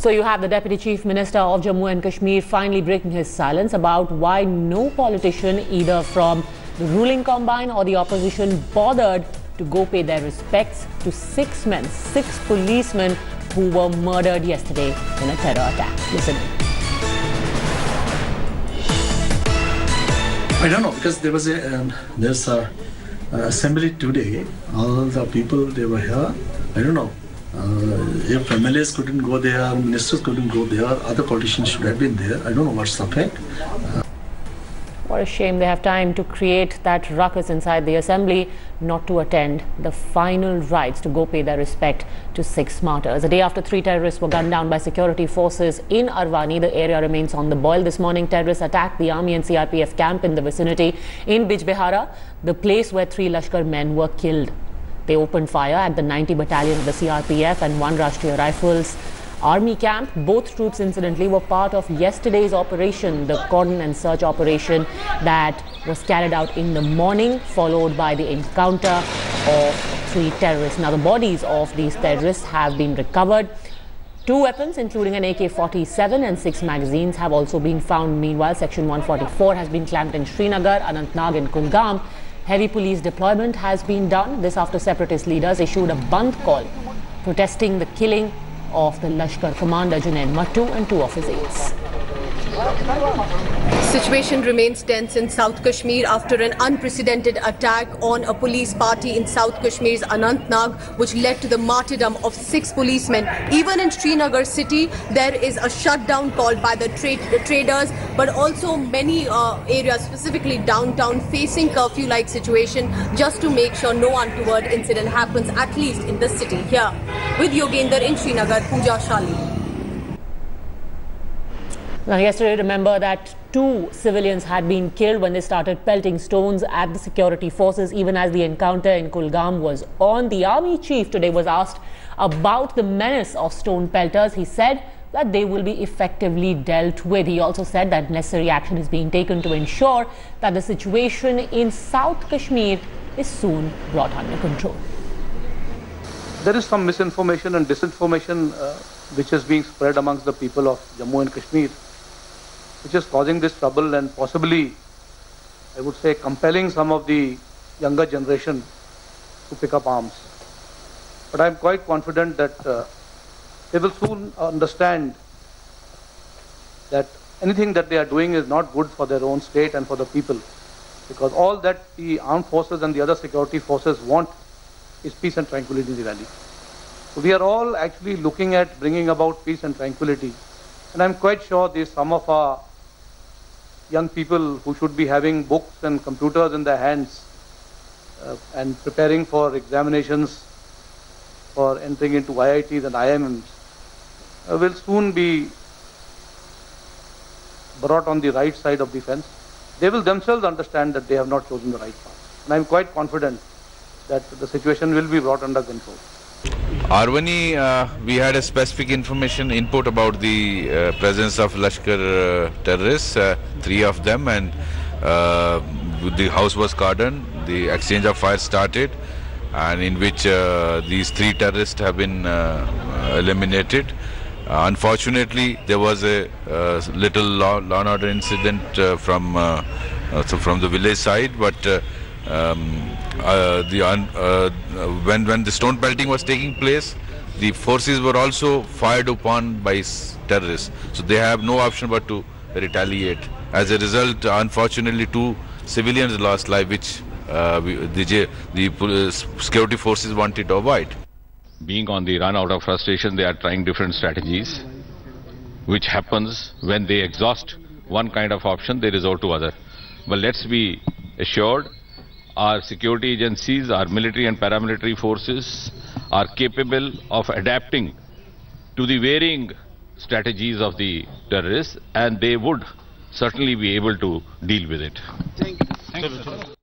So you have the Deputy Chief Minister of Jammu and Kashmir finally breaking his silence about why no politician either from the ruling combine or the opposition bothered to go pay their respects to six policemen who were murdered yesterday in a terror attack. Listen. I don't know, because there was there's a assembly today. All the people, they were here. I don't know. If MLAs couldn't go there, ministers couldn't go there, other politicians should have been there. I don't know what's the fact. What a shame they have time to create that ruckus inside the assembly, not to attend the final rites to go pay their respect to 6 martyrs. A day after 3 terrorists were gunned down by security forces in Arwani, the area remains on the boil. This morning, terrorists attacked the army and CRPF camp in the vicinity in Bijbehara, the place where 3 Lashkar men were killed. They opened fire at the 90 battalion of the CRPF and 1 Rashtriya Rifles Army camp. Both troops, incidentally, were part of yesterday's operation, the cordon and search operation that was carried out in the morning, followed by the encounter of 3 terrorists. Now, the bodies of these terrorists have been recovered. 2 weapons, including an AK-47 and 6 magazines, have also been found. Meanwhile, Section 144 has been clamped in Srinagar, Anantnag and Kulgam. Heavy police deployment has been done. This after separatist leaders issued a Bandh call protesting the killing of the Lashkar commander Junaid Mattu and 2 of his aides. Situation remains tense in South Kashmir after an unprecedented attack on a police party in South Kashmir's Anantnag, which led to the martyrdom of 6 policemen. Even in Srinagar city, there is a shutdown called by the traders, but also many areas, specifically downtown, facing curfew-like situation just to make sure no untoward incident happens, at least in the city. Here with Yogender in Srinagar, Pooja Shali. Now, yesterday, remember that 2 civilians had been killed when they started pelting stones at the security forces, even as the encounter in Kulgam was on. The army chief today was asked about the menace of stone pelters. He said that they will be effectively dealt with. He also said that necessary action is being taken to ensure that the situation in South Kashmir is soon brought under control. There is some misinformation and disinformation which is being spread amongst the people of Jammu and Kashmir, which is causing this trouble and possibly, I would say, compelling some of the younger generation to pick up arms. But I am quite confident that they will soon understand that anything that they are doing is not good for their own state and for the people, because all that the armed forces and the other security forces want is peace and tranquility in the valley. So we are all actually looking at bringing about peace and tranquility. And I am quite sure there's some of our young people who should be having books and computers in their hands and preparing for examinations for entering into IITs and IIMs will soon be brought on the right side of the fence. They will themselves understand that they have not chosen the right path. And I am quite confident that the situation will be brought under control. Arwani, we had a specific information input about the presence of Lashkar terrorists, 3 of them, and the house was cordoned. The exchange of fire started, and in which these 3 terrorists have been eliminated. Unfortunately, there was a little law and order incident from the village side, but when the stone pelting was taking place, the forces were also fired upon by terrorists. So they have no option but to retaliate. As a result, unfortunately, 2 civilians lost life, which the security forces wanted to avoid. Being on the run out of frustration, they are trying different strategies, which happens when they exhaust one kind of option, they resort to other. But let's be assured, our security agencies, our military and paramilitary forces are capable of adapting to the varying strategies of the terrorists, and they would certainly be able to deal with it. Thank you.